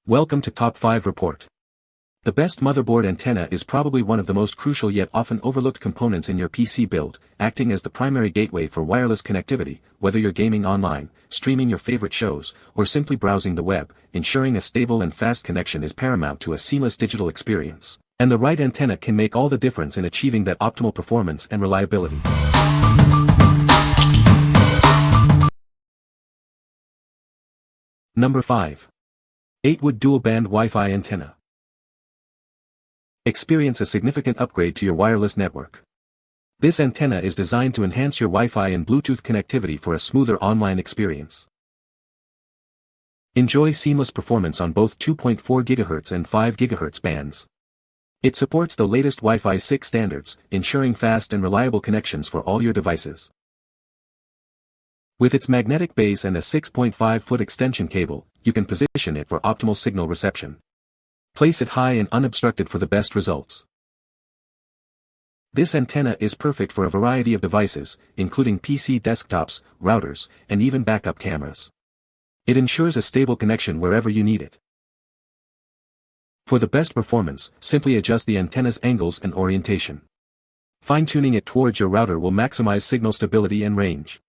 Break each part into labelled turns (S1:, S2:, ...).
S1: Welcome to Top 5 Report. The best motherboard antenna is probably one of the most crucial yet often overlooked components in your PC build, acting as the primary gateway for wireless connectivity, whether you're gaming online, streaming your favorite shows, or simply browsing the web. Ensuring a stable and fast connection is paramount to a seamless digital experience, and the right antenna can make all the difference in achieving that optimal performance and reliability. Number 5. Eightwood dual-band Wi-Fi antenna. Experience a significant upgrade to your wireless network. This antenna is designed to enhance your Wi-Fi and Bluetooth connectivity for a smoother online experience. Enjoy seamless performance on both 2.4 GHz and 5 GHz bands. It supports the latest Wi-Fi 6 standards, ensuring fast and reliable connections for all your devices. With its magnetic base and a 6.5-foot extension cable, you can position it for optimal signal reception. Place it high and unobstructed for the best results. This antenna is perfect for a variety of devices, including PC desktops, routers, and even backup cameras. It ensures a stable connection wherever you need it. For the best performance, simply adjust the antenna's angles and orientation. Fine-tuning it towards your router will maximize signal stability and range.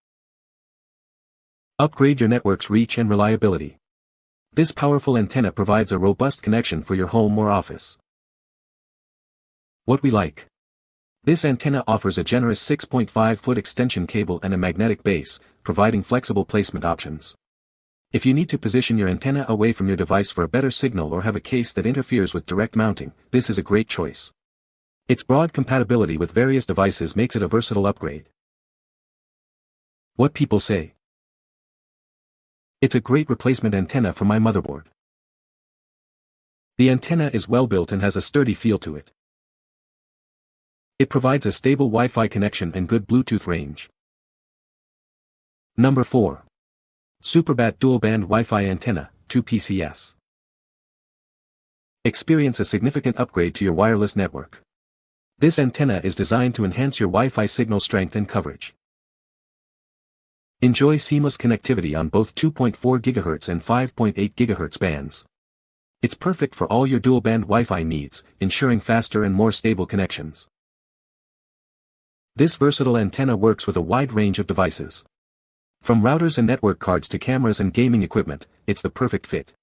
S1: Upgrade your network's reach and reliability. This powerful antenna provides a robust connection for your home or office. What we like. This antenna offers a generous 6.5-foot extension cable and a magnetic base, providing flexible placement options. If you need to position your antenna away from your device for a better signal or have a case that interferes with direct mounting, this is a great choice. Its broad compatibility with various devices makes it a versatile upgrade. What people say. It's a great replacement antenna for my motherboard. The antenna is well built and has a sturdy feel to it. It provides a stable Wi-Fi connection and good Bluetooth range. Number 4. Superbat dual-band Wi-Fi antenna, 2PCS. Experience a significant upgrade to your wireless network. This antenna is designed to enhance your Wi-Fi signal strength and coverage. Enjoy seamless connectivity on both 2.4 GHz and 5.8 GHz bands. It's perfect for all your dual-band Wi-Fi needs, ensuring faster and more stable connections. This versatile antenna works with a wide range of devices. From routers and network cards to cameras and gaming equipment, it's the perfect fit.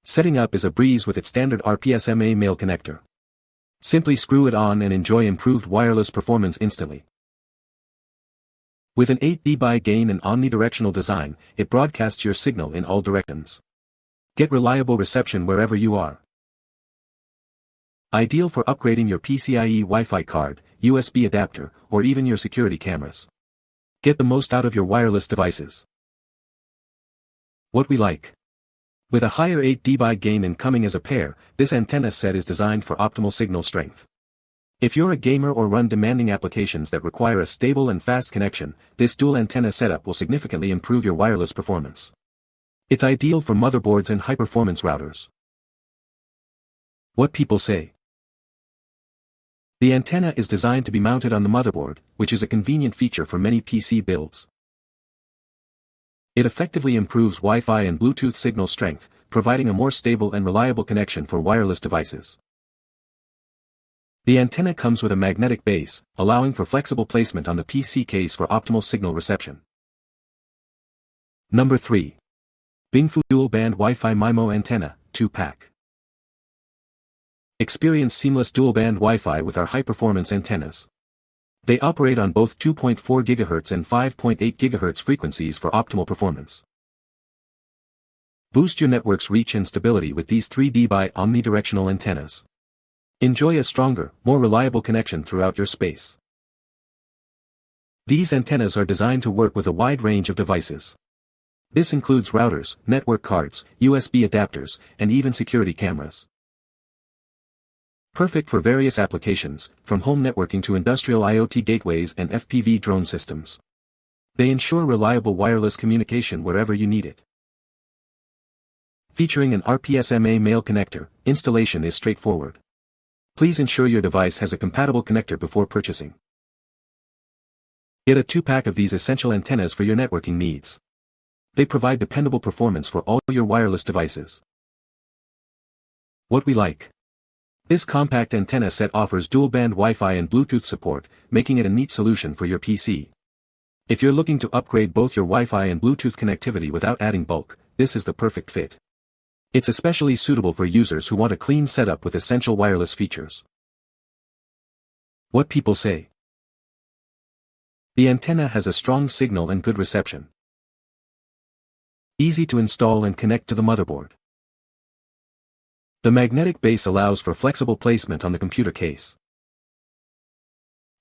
S1: Setting up is a breeze with its standard RPSMA male connector. Simply screw it on and enjoy improved wireless performance instantly. With an 8 dB gain and omnidirectional design, it broadcasts your signal in all directions. Get reliable reception wherever you are. Ideal for upgrading your PCIe Wi-Fi card, USB adapter, or even your security cameras. Get the most out of your wireless devices. What we like. With a higher 8 dB gain and coming as a pair, this antenna set is designed for optimal signal strength. If you're a gamer or run demanding applications that require a stable and fast connection, this dual antenna setup will significantly improve your wireless performance. It's ideal for motherboards and high-performance routers. What people say. The antenna is designed to be mounted on the motherboard, which is a convenient feature for many PC builds. It effectively improves Wi-Fi and Bluetooth signal strength, providing a more stable and reliable connection for wireless devices. The antenna comes with a magnetic base, allowing for flexible placement on the PC case for optimal signal reception. Number 3. Bingfu dual-band Wi-Fi MIMO antenna, 2-pack. Experience seamless dual-band Wi-Fi with our high-performance antennas. They operate on both 2.4 GHz and 5.8 GHz frequencies for optimal performance. Boost your network's reach and stability with these 3 dB omnidirectional antennas. Enjoy a stronger, more reliable connection throughout your space. These antennas are designed to work with a wide range of devices. This includes routers, network cards, USB adapters, and even security cameras. Perfect for various applications, from home networking to industrial IoT gateways and FPV drone systems. They ensure reliable wireless communication wherever you need it. Featuring an RPSMA male connector, installation is straightforward. Please ensure your device has a compatible connector before purchasing. Get a 2-pack of these essential antennas for your networking needs. They provide dependable performance for all your wireless devices. What we like. This compact antenna set offers dual-band Wi-Fi and Bluetooth support, making it a neat solution for your PC. If you're looking to upgrade both your Wi-Fi and Bluetooth connectivity without adding bulk, this is the perfect fit. It's especially suitable for users who want a clean setup with essential wireless features. What people say. The antenna has a strong signal and good reception. Easy to install and connect to the motherboard. The magnetic base allows for flexible placement on the computer case.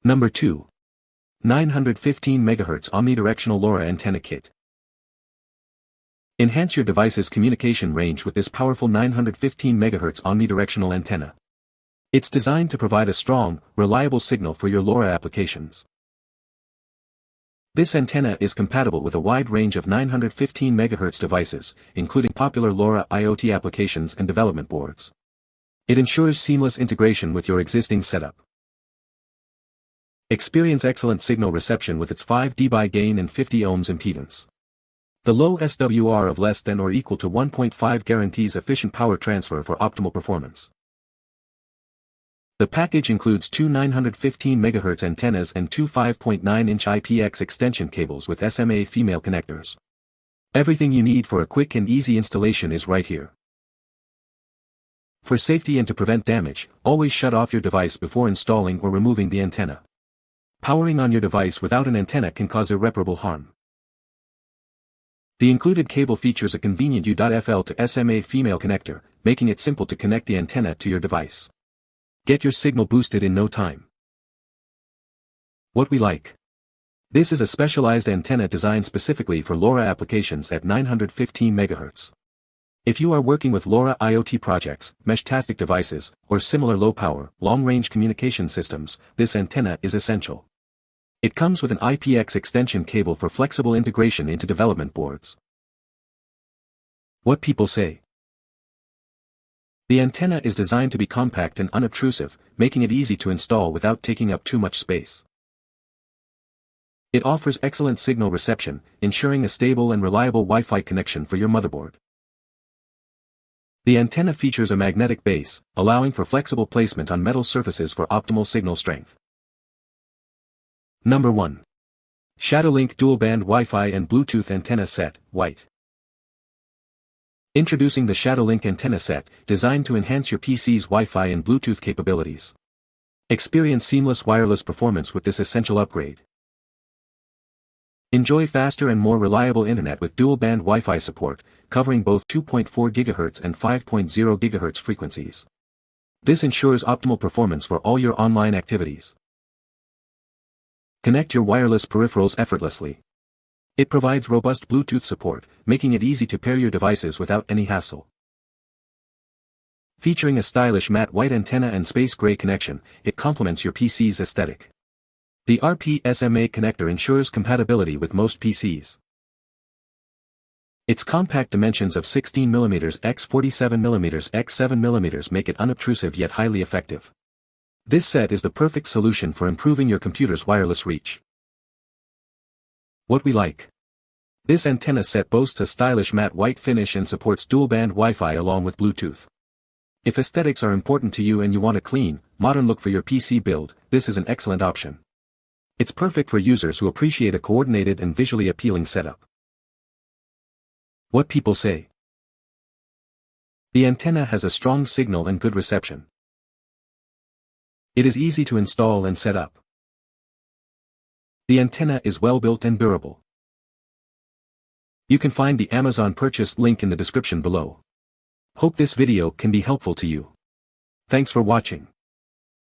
S1: Number 2. 915 MHz Omni-Directional LoRa Antenna Kit. Enhance your device's communication range with this powerful 915 MHz omnidirectional antenna. It's designed to provide a strong, reliable signal for your LoRa applications. This antenna is compatible with a wide range of 915 MHz devices, including popular LoRa IoT applications and development boards. It ensures seamless integration with your existing setup. Experience excellent signal reception with its 5 dB gain and 50 ohms impedance. The low SWR of less than or equal to 1.5 guarantees efficient power transfer for optimal performance. The package includes two 915 MHz antennas and two 5.9-inch IPX extension cables with SMA female connectors. Everything you need for a quick and easy installation is right here. For safety and to prevent damage, always shut off your device before installing or removing the antenna. Powering on your device without an antenna can cause irreparable harm. The included cable features a convenient U.FL to SMA female connector, making it simple to connect the antenna to your device. Get your signal boosted in no time. What we like. This is a specialized antenna designed specifically for LoRa applications at 915 MHz. If you are working with LoRa IoT projects, mesh-tastic devices, or similar low-power, long-range communication systems, this antenna is essential. It comes with an IPX extension cable for flexible integration into development boards. What people say. The antenna is designed to be compact and unobtrusive, making it easy to install without taking up too much space. It offers excellent signal reception, ensuring a stable and reliable Wi-Fi connection for your motherboard. The antenna features a magnetic base, allowing for flexible placement on metal surfaces for optimal signal strength. Number 1. Shadowlink Dual-Band Wi-Fi and Bluetooth Antenna Set, White. Introducing the Shadowlink Antenna Set, designed to enhance your PC's Wi-Fi and Bluetooth capabilities. Experience seamless wireless performance with this essential upgrade. Enjoy faster and more reliable internet with dual-band Wi-Fi support, covering both 2.4 GHz and 5.0 GHz frequencies. This ensures optimal performance for all your online activities. Connect your wireless peripherals effortlessly. It provides robust Bluetooth support, making it easy to pair your devices without any hassle. Featuring a stylish matte white antenna and space gray connection, it complements your PC's aesthetic. The RP-SMA connector ensures compatibility with most PCs. Its compact dimensions of 16mm x 47mm x 7mm make it unobtrusive yet highly effective. This set is the perfect solution for improving your computer's wireless reach. What we like. This antenna set boasts a stylish matte white finish and supports dual-band Wi-Fi along with Bluetooth. If aesthetics are important to you and you want a clean, modern look for your PC build, this is an excellent option. It's perfect for users who appreciate a coordinated and visually appealing setup. What people say. The antenna has a strong signal and good reception. It is easy to install and set up. The antenna is well built and durable. You can find the Amazon purchase link in the description below. Hope this video can be helpful to you. Thanks for watching.